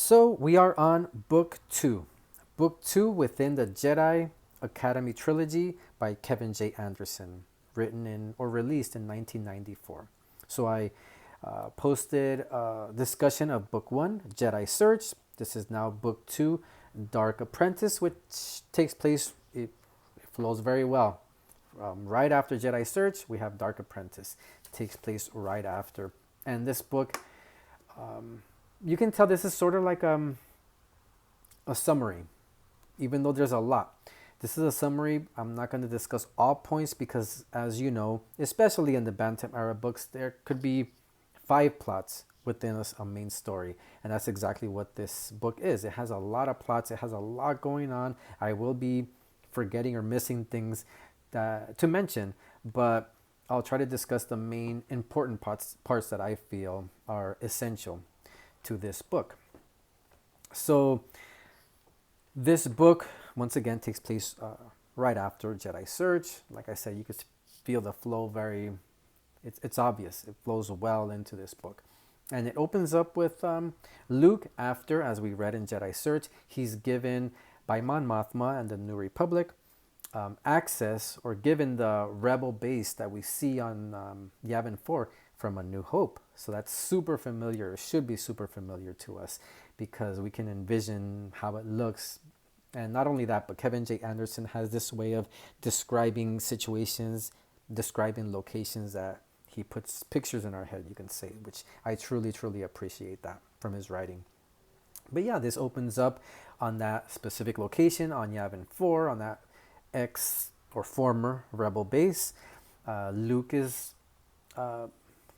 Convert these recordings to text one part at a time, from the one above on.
So we are on book two. Book two within the Jedi Academy trilogy by Kevin J. Anderson, written in or released in 1994. So I posted a discussion of book one, Jedi Search. This is now book two, Dark Apprentice, which takes place, it flows very well. Right after Jedi Search, we have Dark Apprentice. It takes place right after. And this book, you can tell this is sort of like a summary, even though there's a lot. This is a summary. I'm not going to discuss all points because, as you know, especially in the Bantam era books, there could be 5 plots within a main story. And that's exactly what this book is. It has a lot of plots, it has a lot going on. I will be forgetting or missing things to mention, but I'll try to discuss the main important parts that I feel are essential to this book. So, this book, once again, takes place right after Jedi Search. Like I said, you could feel the flow very, it's obvious. It flows well into this book. And it opens up with Luke after, as we read in Jedi Search, he's given by Mon Mothma and the New Republic access or given the rebel base that we see on Yavin 4 from A New Hope. So that's super familiar, should be super familiar to us because we can envision how it looks. And not only that, but Kevin J. Anderson has this way of describing situations, describing locations that he puts pictures in our head, you can say, which I truly, truly appreciate that from his writing. But yeah, this opens up on that specific location on Yavin 4, on that ex or former rebel base. Luke is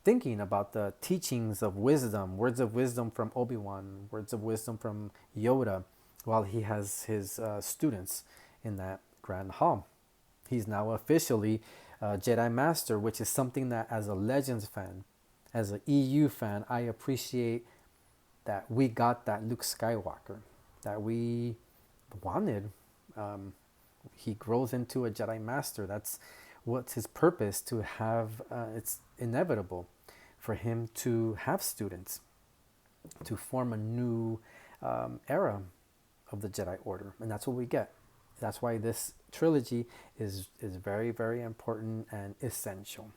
thinking about the teachings of wisdom, words of wisdom from Obi-Wan, words of wisdom from Yoda, while he has his students in that grand hall. He's now officially a Jedi Master, which is something that as a Legends fan, as an EU fan, I appreciate that we got that Luke Skywalker that we wanted. He grows into a Jedi Master. That's what's his purpose to have. It's inevitable for him to have students, to form a new era of the Jedi Order, and that's what we get. That's why this trilogy is very, very important and essential.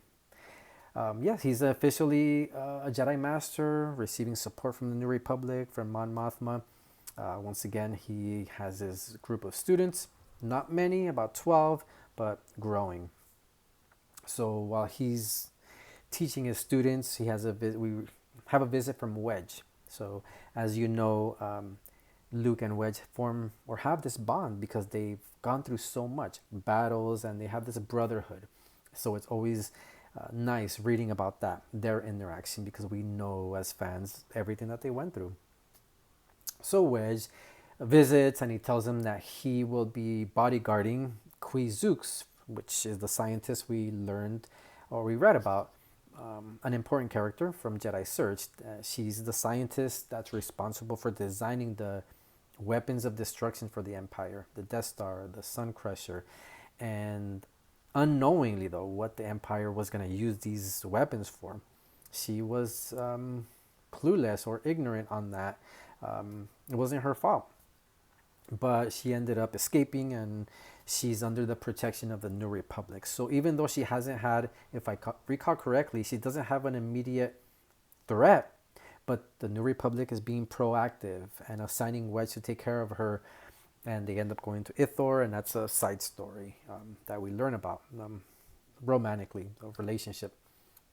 Yes, he's officially a Jedi Master, receiving support from the New Republic, from Mon Mothma. Once again, he has his group of students. Not many, about 12, but growing. So while he's teaching his students, we have a visit from Wedge. So as you know, Luke and Wedge form or have this bond because they've gone through so much battles and they have this brotherhood. So it's always nice reading about that, their interaction, because we know as fans everything that they went through. So Wedge visits and he tells him that he will be bodyguarding Zooks, which is the scientist we learned or we read about, an important character from Jedi Search. She's the scientist that's responsible for designing the weapons of destruction for the Empire, the Death Star, the Sun Crusher, and unknowingly though what the Empire was going to use these weapons for. She was clueless or ignorant on that. It wasn't her fault, but she ended up escaping and she's under the protection of the New Republic. So even though she hasn't had, if I recall correctly, she doesn't have an immediate threat, but the New Republic is being proactive and assigning Wedge to take care of her, and they end up going to Ithor, and that's a side story that we learn about romantically, a relationship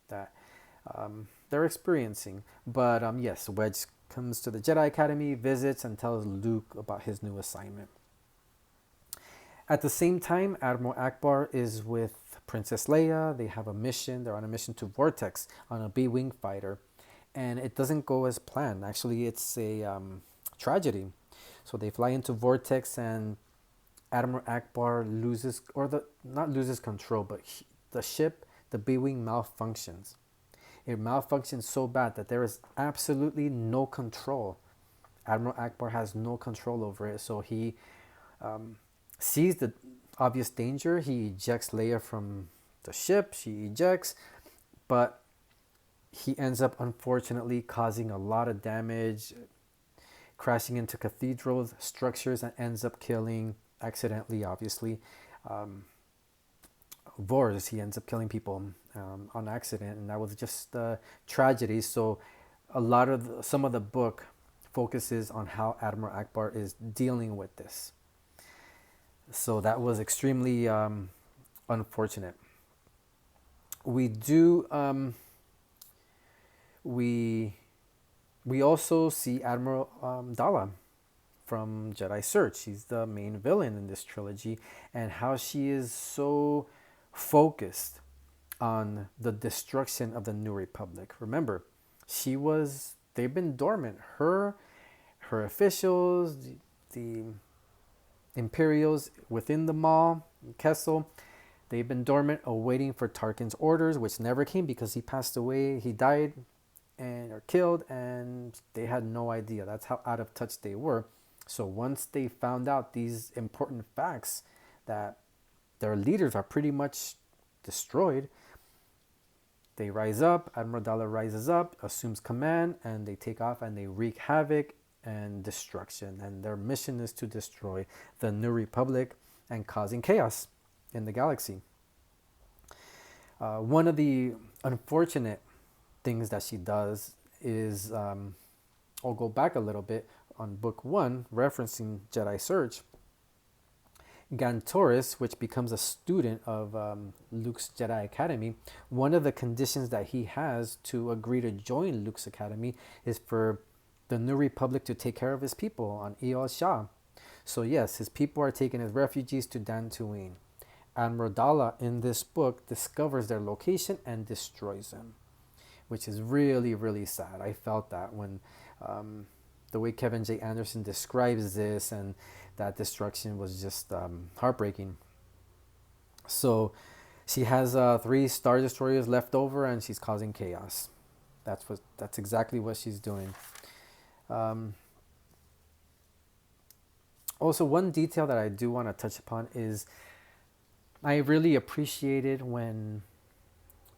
that they're experiencing. But yes, Wedge comes to the Jedi Academy, visits, and tells Luke about his new assignment. At the same time, Admiral Akbar is with Princess Leia. They have a mission. They're on a mission to Vortex on a B-Wing fighter. And it doesn't go as planned. Actually, it's a tragedy. So they fly into Vortex and Admiral Akbar loses, or not loses control, but the ship, the B-Wing malfunctions. It malfunctions so bad that there is absolutely no control. Admiral Akbar has no control over it. So he sees the obvious danger. He ejects Leia from the ship. She ejects, but he ends up unfortunately causing a lot of damage, crashing into cathedrals, structures, and ends up killing, accidentally, obviously, Vors. He ends up killing people on accident, and that was just a tragedy. So, some of the book focuses on how Admiral Akbar is dealing with this. So that was extremely unfortunate. We do we we also see Admiral Dala from Jedi Search. She's the main villain in this trilogy, and how she is so focused on the destruction of the New Republic. Remember, they've been dormant. Her officials, the Imperials within the Maul, Kessel, they've been dormant, awaiting for Tarkin's orders, which never came because he passed away. He died or killed, and they had no idea. That's how out of touch they were. So once they found out these important facts, that their leaders are pretty much destroyed, they rise up. Admiral Dala rises up, assumes command, and they take off and they wreak havoc and destruction. And their mission is to destroy the New Republic and causing chaos in the galaxy. One of the unfortunate things that she does is, I'll go back a little bit on book 1, referencing Jedi Search. Gantoris, which becomes a student of Luke's Jedi Academy, one of the conditions that he has to agree to join Luke's Academy is for the New Republic to take care of his people on Eol Shah. So yes, his people are taken as refugees to Dantooine. Admiral Dala in this book discovers their location and destroys them, which is really, really sad. I felt that when the way Kevin J. Anderson describes this, and that destruction was just heartbreaking. So she has 3 Star Destroyers left over, and she's causing chaos. That's exactly what she's doing. Also, one detail that I do want to touch upon is I really appreciated when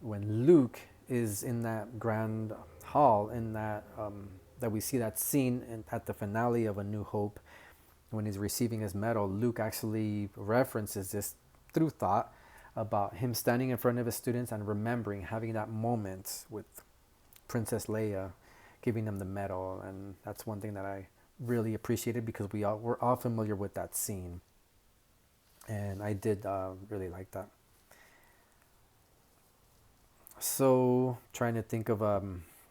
Luke is in that grand hall, in that we see that scene at the finale of A New Hope, when he's receiving his medal. Luke actually references this through thought about him standing in front of his students and remembering having that moment with Princess Leia, giving him the medal. And that's one thing that I really appreciated, because we're all familiar with that scene, and I did really like that. So trying to think of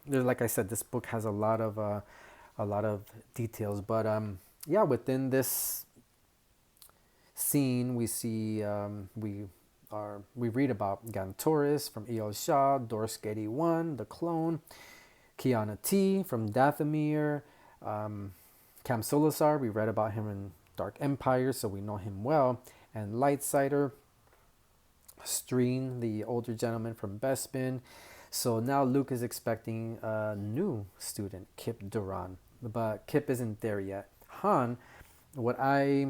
like I said, this book has a lot of details, but yeah, within this scene we see we read about Gantoris from Eol Shah, Dorsk 81, the clone, Kiana T from Dathomir, Cam Solusar, we read about him in Dark Empire, so we know him well, and Lightsider, Streen, the older gentleman from Bespin. So now Luke is expecting a new student, Kip Duran, but Kip isn't there yet. Han, what I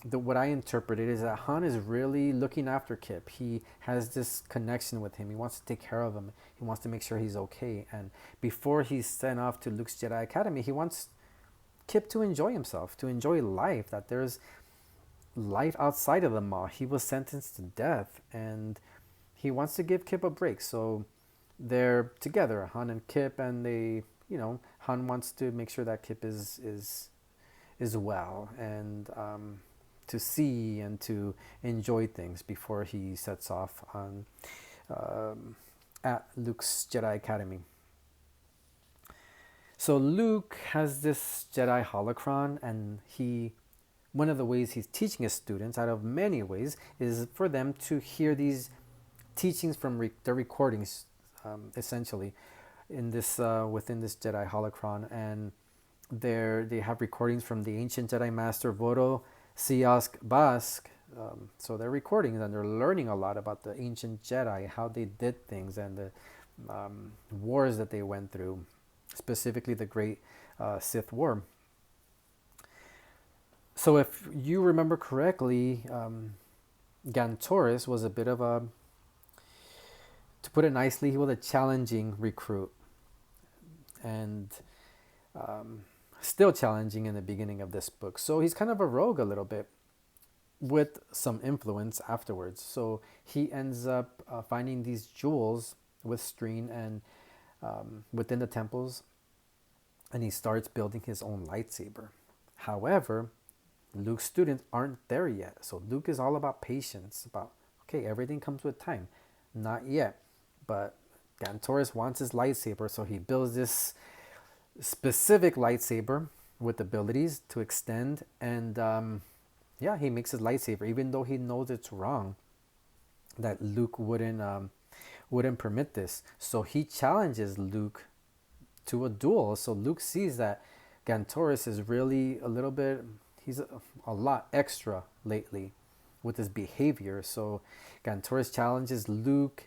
interpreted is that Han is really looking after Kip. He has this connection with him. He wants to take care of him. He wants to make sure he's okay. And before he's sent off to Luke's Jedi Academy, he wants Kip to enjoy himself, to enjoy life, that there's life outside of the Maw. He was sentenced to death, and he wants to give Kip a break. So they're together, Han and Kip, and Han wants to make sure that Kip is well, and to see and to enjoy things before he sets off on at Luke's Jedi Academy. So Luke has this Jedi holocron, and one of the ways he's teaching his students, out of many ways, is for them to hear these teachings from the recordings, essentially, in this within this Jedi holocron. And they have recordings from the ancient Jedi Master Vodo Siosk Bask. So they're recording, and they're learning a lot about the ancient Jedi, how they did things, and the wars that they went through, specifically the Great Sith War. So if you remember correctly, Gantoris was a bit of a, to put it nicely, he was a challenging recruit. And still challenging in the beginning of this book. So he's kind of a rogue a little bit, with some influence afterwards. So he ends up finding these jewels with Streen and within the temples, and he starts building his own lightsaber. However, Luke's students aren't there yet. So Luke is all about patience, about, okay, everything comes with time. Not yet. But Gantoris wants his lightsaber, so he builds this specific lightsaber with abilities to extend. And yeah, he makes his lightsaber, even though he knows it's wrong, that Luke wouldn't permit this. So he challenges Luke to a duel. So Luke sees that Gantoris is really a little bit, he's a lot extra lately with his behavior. So Gantoris challenges Luke.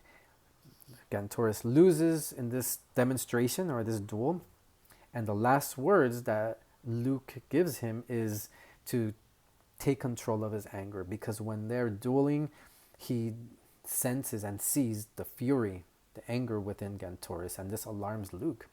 Gantoris loses in this demonstration or this duel. And the last words that Luke gives him is to take control of his anger, because when they're dueling, he senses and sees the fury, the anger within Gantoris, and this alarms Luke.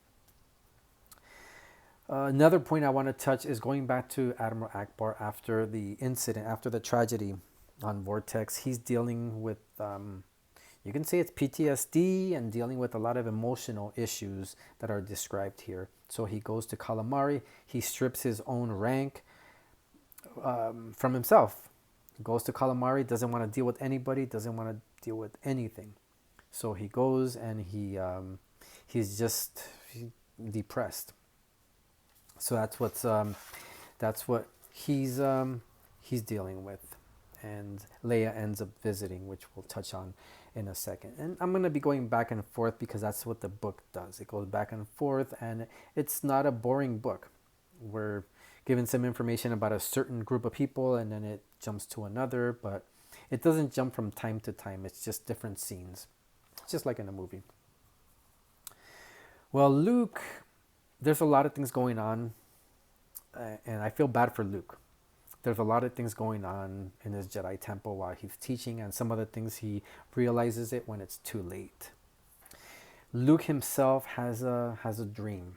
Another point I want to touch is going back to Admiral Akbar after the incident, after the tragedy on Vortex. He's dealing with, you can say it's PTSD, and dealing with a lot of emotional issues that are described here. So he goes to Calamari, he strips his own rank from himself. He goes to Calamari, doesn't want to deal with anybody, doesn't want to deal with anything. So he goes and he's just depressed. So that's what he's dealing with, and Leia ends up visiting, which we'll touch on in a second. And I'm gonna be going back and forth because that's what the book does. It goes back and forth, and it's not a boring book. We're given some information about a certain group of people, and then it jumps to another, but it doesn't jump from time to time. It's just different scenes, just like in a movie. Well, Luke, there's a lot of things going on, and I feel bad for Luke. There's a lot of things going on in his Jedi temple while he's teaching, and some of the things he realizes it when it's too late. Luke himself has a dream,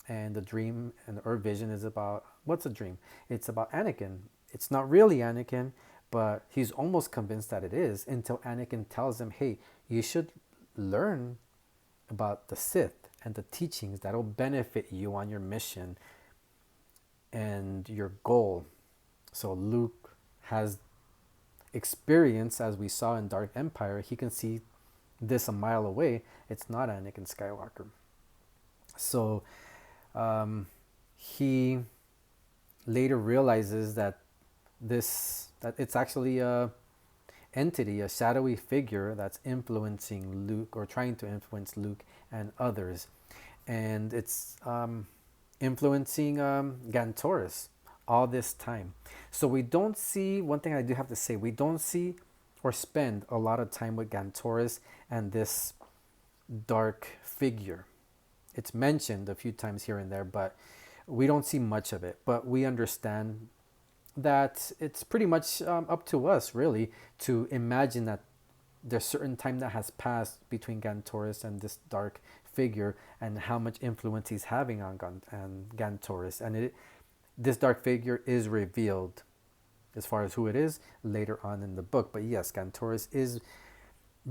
and the dream or vision is about, what's a dream? It's about Anakin. It's not really Anakin, but he's almost convinced that it is, until Anakin tells him, hey, you should learn about the Sith and the teachings that will benefit you on your mission and your goal. So Luke has experience, as we saw in Dark Empire. He can see this a mile away. It's not Anakin Skywalker. So he later realizes that it's actually a entity, a shadowy figure that's influencing Luke, or trying to influence Luke and others. And it's influencing Gantoris all this time. So we don't see, one thing I do have to say, we don't see or spend a lot of time with Gantoris and this dark figure. It's mentioned a few times here and there, but we don't see much of it. But we understand that it's pretty much up to us, really, to imagine that there's certain time that has passed between Gantoris and this dark figure, and how much influence he's having on Gantoris. And this dark figure is revealed, as far as who it is, later on in the book. But yes, Gantoris is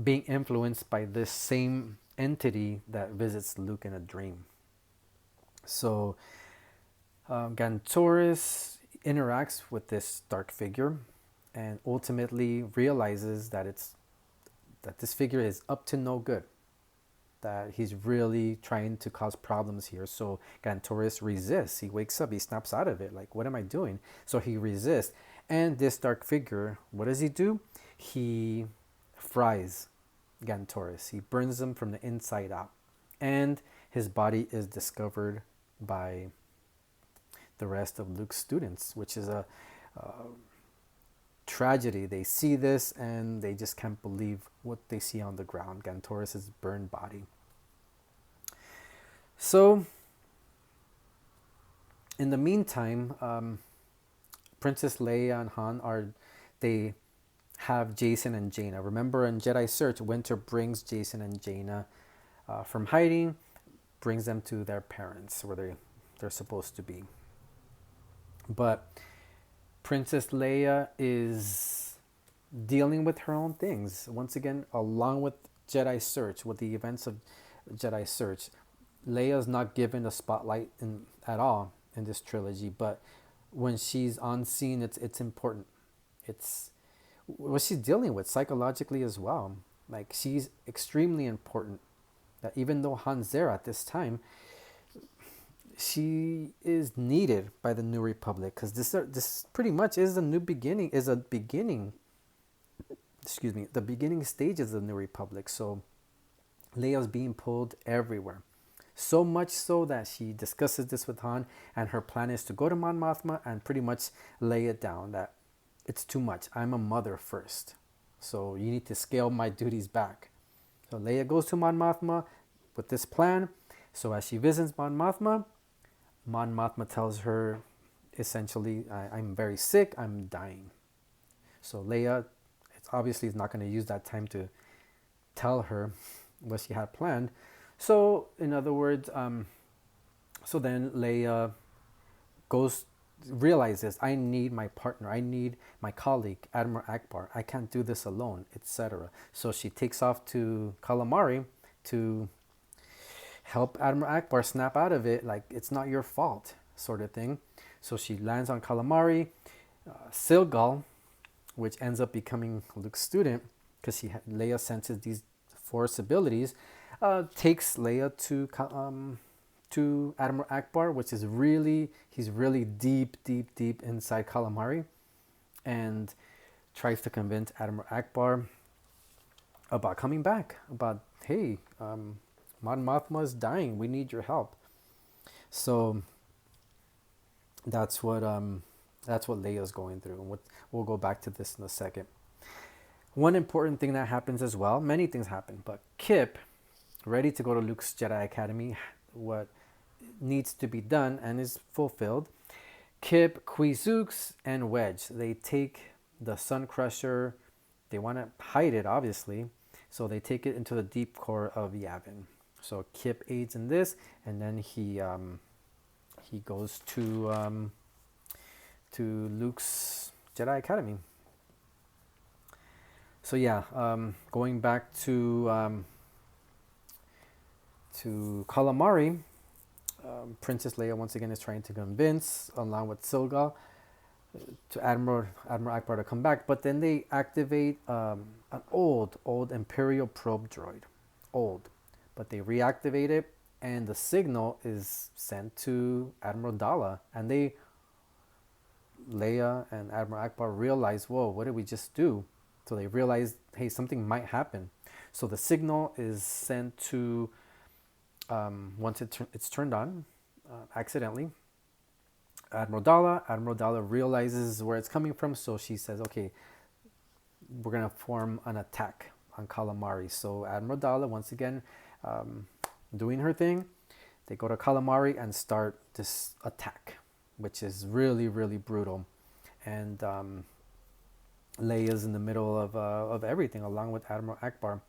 being influenced by this same entity that visits Luke in a dream. So Gantoris interacts with this dark figure, and ultimately realizes that this figure is up to no good, that he's really trying to cause problems here. So Gantoris resists. He wakes up, he snaps out of it, like, what am I doing? So he resists. And this dark figure, what does he do? He fries Gantoris. He burns him from the inside out. And his body is discovered by the rest of Luke's students, which is a tragedy. They see this and they just can't believe what they see on the ground, Gantoris' burned body. So in the meantime, Princess Leia and Han they have Jacen and Jaina. Remember, in Jedi Search, Winter brings Jacen and Jaina from hiding, brings them to their parents, where they're supposed to be. But Princess Leia is dealing with her own things. Once again, along with Jedi Search, with the events of Jedi Search, Leia's not given a spotlight at all in this trilogy, but when she's on scene, it's important. It's what she's dealing with psychologically as well. Like, she's extremely important. That even though Han's there at this time, she is needed by the New Republic, because this pretty much is the new beginning. Is a beginning. Excuse me, the beginning stages of the New Republic. So Leia's being pulled everywhere. So much so that she discusses this with Han, and her plan is to go to Mon Mothma and pretty much lay it down that it's too much. I'm a mother first, so you need to scale my duties back. So Leia goes to Mon Mothma with this plan. So as she visits Mon Mothma tells her essentially, I'm very sick, I'm dying. So Leia, obviously is not going to use that time to tell her what she had planned. So in other words, so then Leia realizes, I need my partner, I need my colleague, Admiral Akbar. I can't do this alone, etc. So she takes off to Calamari to help Admiral Akbar snap out of it, like it's not your fault, sort of thing. So she lands on Calamari. Silgal, which ends up becoming Luke's student, because Leia senses these Force abilities, takes Leia to Admiral Akbar, which is he's really deep inside Calamari, and tries to convince Admiral Akbar about coming back. About, hey, Mon Mothma is dying. We need your help. So that's what Leia's going through, and we'll go back to this in a second. One important thing that happens as well, many things happen, but Kip, ready to go to Luke's Jedi Academy, what needs to be done and is fulfilled. Kip, Quizooks, and Wedge, they take the Sun Crusher. They want to hide it, obviously, so they take it into the deep core of Yavin. So Kip aids in this, and then he goes to Luke's Jedi Academy. So yeah, going back to Calamari, Princess Leia once again is trying to convince, along with Silgal, to Admiral Akbar to come back. But then they activate an old Imperial probe droid, but they reactivate it, and the signal is sent to Admiral Dala, and Leia and Admiral Akbar realize, whoa, what did we just do? So they realize, hey, something might happen. So the signal is sent to, once it's turned on, accidentally, Admiral Dala realizes where it's coming from, so she says, okay, we're going to form an attack on Calamari. So Admiral Dala, once again, doing her thing, they go to Calamari and start this attack, which is really brutal. And Leia's in the middle of everything, along with Admiral Akbar.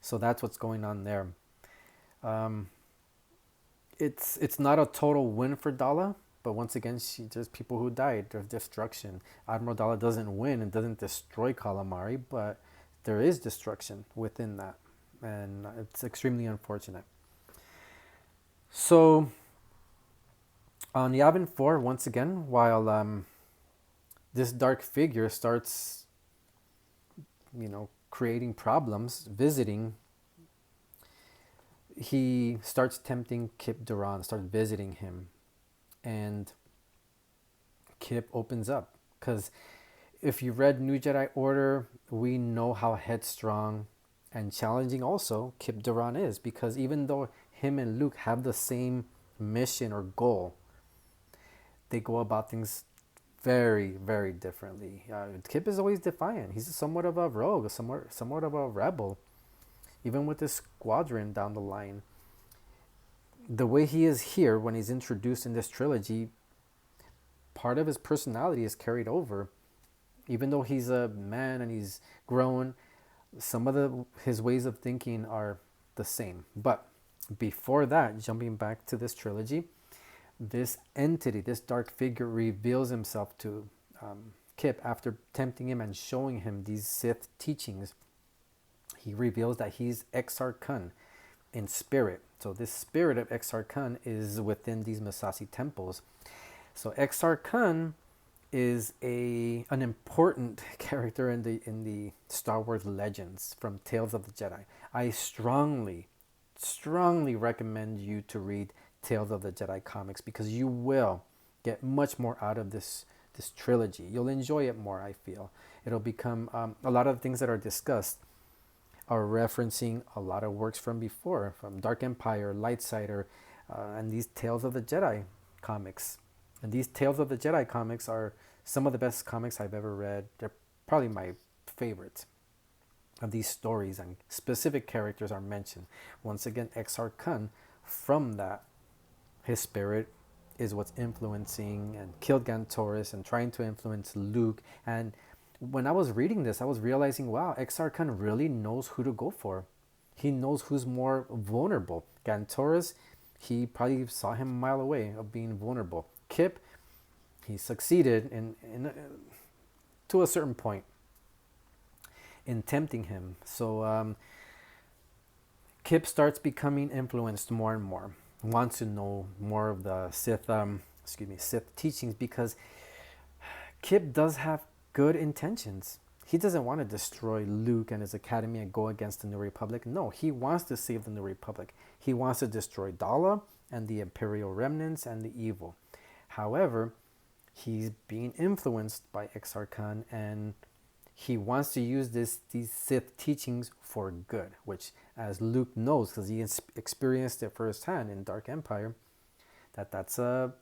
So that's what's going on there. It's not a total win for Dala, but once again, there's people who died. There's destruction. Admiral Dala doesn't win and doesn't destroy Calamari, but there is destruction within that, and it's extremely unfortunate. So on Yavin 4, once again, while this dark figure starts, creating problems, visiting, he starts tempting Kip Duran, starts visiting him, and Kip opens up. Because if you read New Jedi Order, we know how headstrong and challenging also Kip Duran is, because even though him and Luke have the same mission or goal, they go about things very differently. Kip is always defiant. He's somewhat of a rogue, somewhat of a rebel. Even with this squadron down the line, the way he is here when he's introduced in this trilogy, part of his personality is carried over. Even though he's a man and he's grown, some of his ways of thinking are the same. But before that, jumping back to this trilogy, this entity, this dark figure, reveals himself to Kip after tempting him and showing him these Sith teachings. He reveals that he's Exar Kun in spirit. So this spirit of Exar Kun is within these Massassi temples. So Exar Kun is an important character in the Star Wars Legends from Tales of the Jedi. I strongly recommend you to read Tales of the Jedi comics because you will get much more out of this trilogy. You'll enjoy it more, I feel. It'll become a lot of things that are discussed are referencing a lot of works from before, from Dark Empire, Lightsider, and these Tales of the Jedi comics. And these Tales of the Jedi comics are some of the best comics I've ever read. They're probably my favorite of these stories, and specific characters are mentioned. Once again, Exar Kun, from that, his spirit is what's influencing and killed Gantoris and trying to influence Luke. And when I was reading this, I was realizing, wow, Exar Kun really knows who to go for. He knows who's more vulnerable. Gantoris, he probably saw him a mile away of being vulnerable. Kip, he succeeded to a certain point in tempting him. So Kip starts becoming influenced more and more. Wants to know more of the Sith teachings, because Kip does have good intentions. He doesn't want to destroy Luke and his academy and go against the New Republic. No, he wants to save the New Republic. He wants to destroy Dala and the Imperial remnants and the evil. However, he's being influenced by Exar Kun, and he wants to use these Sith teachings for good, which, as Luke knows, because he experienced it firsthand in Dark Empire, that's a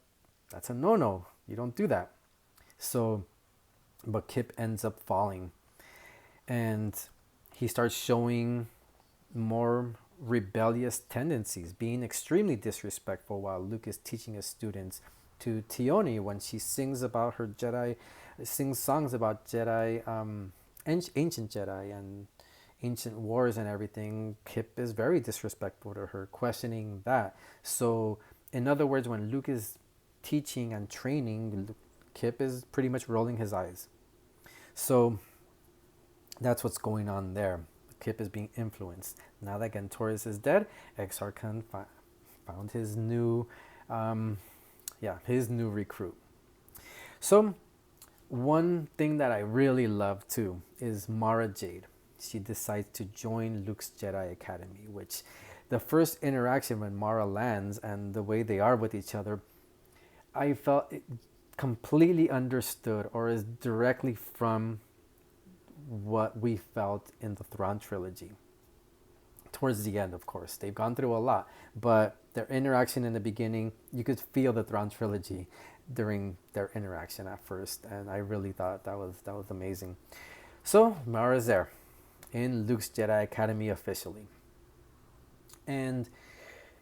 no-no. You don't do that. So, but Kip ends up falling, and he starts showing more rebellious tendencies, being extremely disrespectful while Luke is teaching his students. To Tioni, when she sings about her Jedi, sings songs about Jedi, ancient Jedi and ancient wars and everything, Kip is very disrespectful to her, questioning that. So, in other words, when Luke is teaching and training, Kip is pretty much rolling his eyes. So, that's what's going on there. Kip is being influenced. Now that Gantoris is dead, Exar Kun found his new recruit. So one thing that I really love too is Mara Jade. She decides to join Luke's Jedi Academy, which the first interaction when Mara lands and the way they are with each other, I felt it completely understood, or is directly from what we felt in the Thrawn trilogy. Towards the end, of course, they've gone through a lot, but their interaction in the beginning, you could feel the Thrawn trilogy during their interaction at first, and I really thought that was amazing. So Mara's there in Luke's Jedi Academy officially, and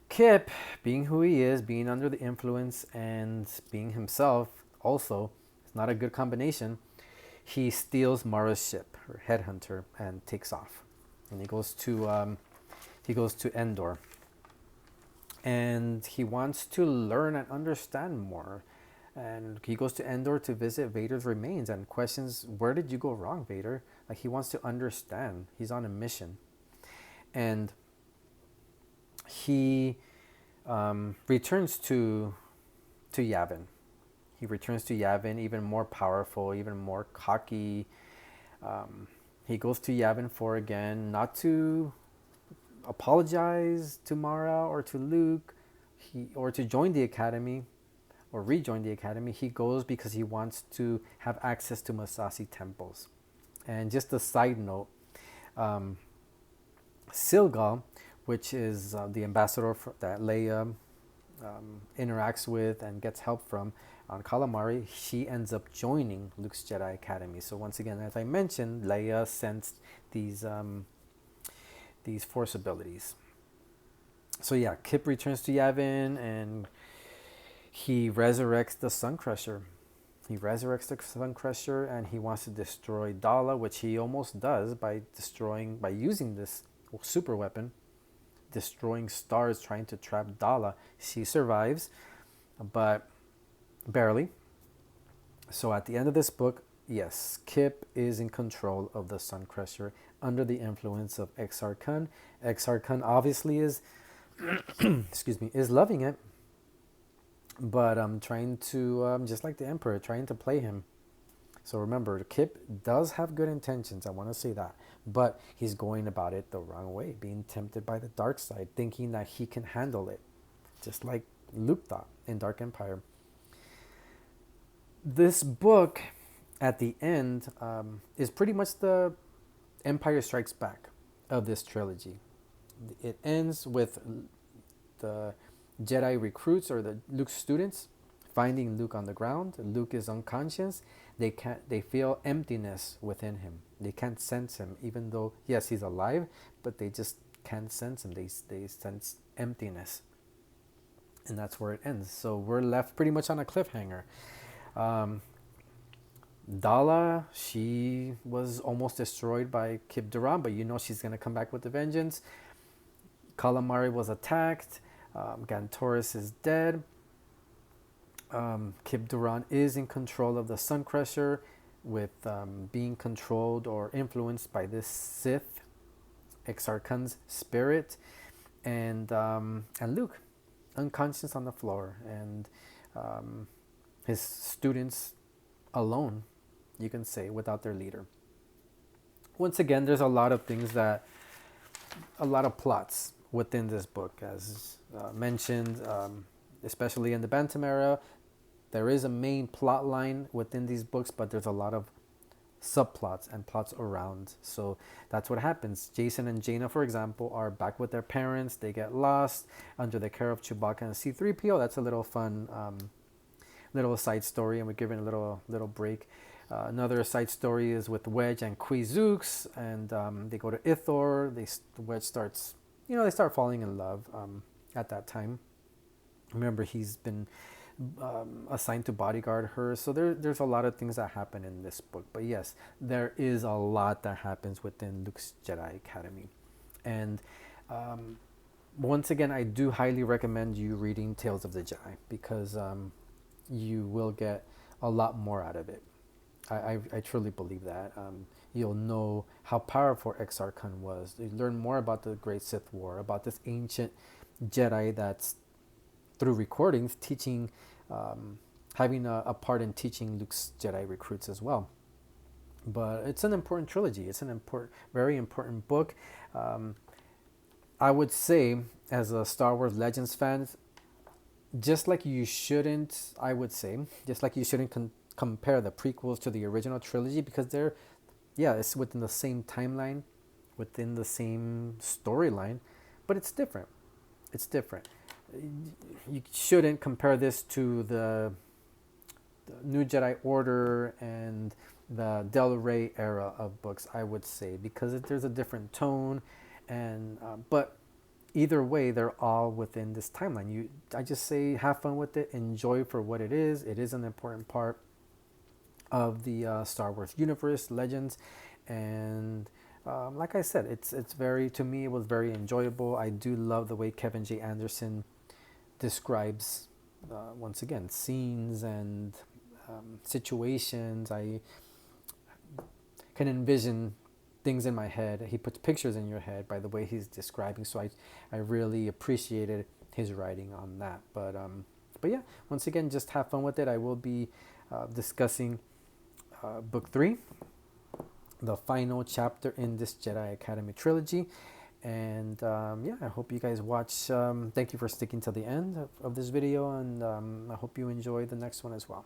Kip, being who he is, being under the influence and being himself, also, it's not a good combination. He steals Mara's ship, her headhunter, and takes off, and he goes to Endor, and he wants to learn and understand more. And he goes to Endor to visit Vader's remains and questions, where did you go wrong, Vader? Like, he wants to understand. He's on a mission. And he returns to Yavin. He returns to Yavin even more powerful, even more cocky. He goes to Yavin 4 again, not to apologize to Mara or to Luke, or to join the academy or rejoin the academy. He goes because he wants to have access to Massassi temples. And just a side note, Silgal, which is the ambassador that Leia interacts with and gets help from on Calamari, she ends up joining Luke's Jedi Academy. So once again, as I mentioned, Leia sensed these force abilities. So yeah, Kip returns to Yavin and he resurrects the Sun Crusher. He resurrects the Sun Crusher and he wants to destroy Dala, which he almost does by using this super weapon, destroying stars, trying to trap Dala. She survives, but barely. So at the end of this book, yes, Kip is in control of the Sun Crusher under the influence of Exar Kun. Exar Kun obviously is, excuse me, is loving it, but trying to, just like the Emperor, trying to play him. So remember, Kip does have good intentions. I want to say that, but he's going about it the wrong way, being tempted by the dark side, thinking that he can handle it, just like Luke thought in Dark Empire. This book, at the end, is pretty much the Empire Strikes Back of this trilogy. It ends with the Jedi recruits or the Luke students finding Luke on the ground. Luke is unconscious. They feel emptiness within him. They can't sense him, even though yes, he's alive, but they just can't sense him. They sense emptiness, and that's where it ends. So we're left pretty much on a cliffhanger. Um, Dala, she was almost destroyed by Kib Duran, but you know she's gonna come back with a vengeance. Calamari was attacked. Gantoris is dead. Kib Duran is in control of the Sun Crusher, with being controlled or influenced by this Sith, Exar Kun's spirit, and Luke, unconscious on the floor, and his students alone, you can say, without their leader. Once again, there's a lot of plots within this book, as mentioned, especially in the Bantam era. There is a main plot line within these books, but there's a lot of subplots and plots around. So that's what happens. Jason and Jaina, for example, are back with their parents. They get lost under the care of Chewbacca and C-3PO. That's a little fun little side story, and we're giving a little break. Another side story is with Wedge and Quizooks, and they go to Ithor. Wedge starts, they start falling in love at that time. Remember, he's been assigned to bodyguard her. So there's a lot of things that happen in this book. But yes, there is a lot that happens within Luke's Jedi Academy. And once again, I do highly recommend you reading Tales of the Jedi, because you will get a lot more out of it. I truly believe that. You'll know how powerful Exar Kun was. You learn more about the Great Sith War, about this ancient Jedi that's, through recordings, teaching, having a part in teaching Luke's Jedi recruits as well. But it's an important trilogy. It's an very important book. I would say, as a Star Wars Legends fan, just like you shouldn't compare the prequels to the original trilogy, because it's within the same timeline, within the same storyline, but it's different. It's different. You shouldn't compare this to the New Jedi Order and the Del Rey era of books, I would say, because there's a different tone, and but either way, they're all within this timeline. I just say, have fun with it, enjoy for what it is. It is an important part of the Star Wars universe, Legends, and like I said, it's very, to me, it was very enjoyable. I do love the way Kevin J. Anderson describes, once again, scenes and situations. I can envision things in my head. He puts pictures in your head by the way he's describing. So I really appreciated his writing on that. But yeah, once again, just have fun with it. I will be discussing book 3, the final chapter in this Jedi Academy trilogy. And I hope you guys watch. Thank you for sticking till the end of this video, and I hope you enjoy the next one as well.